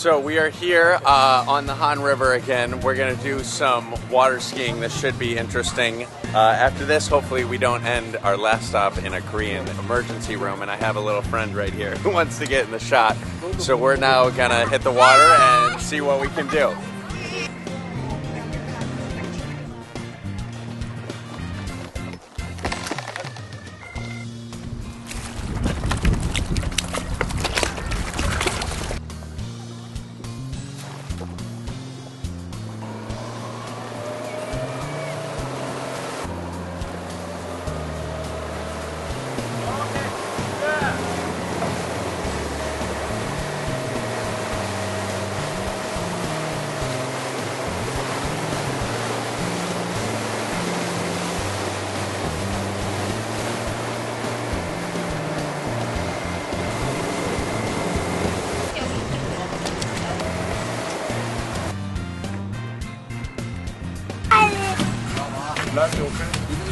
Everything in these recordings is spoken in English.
So we are here on the Han River again. We're gonna do some water skiing. This should be interesting. After this, hopefully we don't end our last stop in a Korean emergency room, and I have a little friend right here who wants to get in the shot. So we're now gonna hit the water and see what we can do.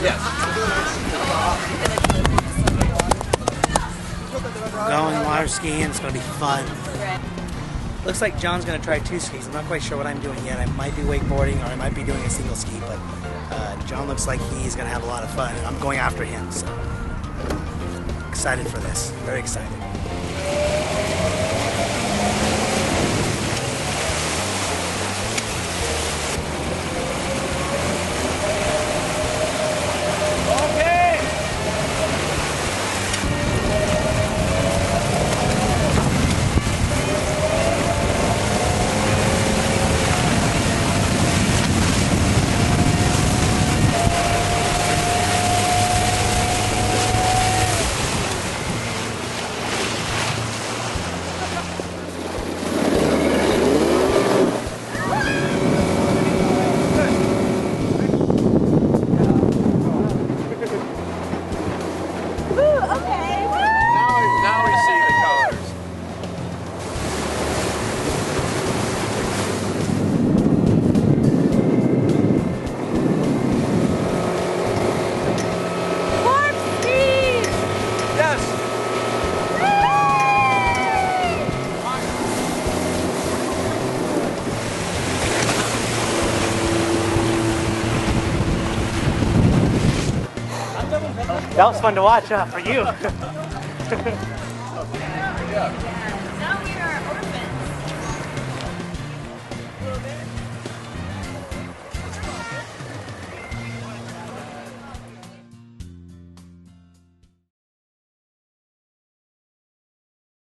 Yes. Going water skiing, it's going to be fun. Looks like John's going to try two skis. I'm not quite sure what I'm doing yet. I might be wakeboarding or I might be doing a single ski, but John looks like he's going to have a lot of fun, and I'm going after him, so excited for this. Very excited. That was fun to watch for you.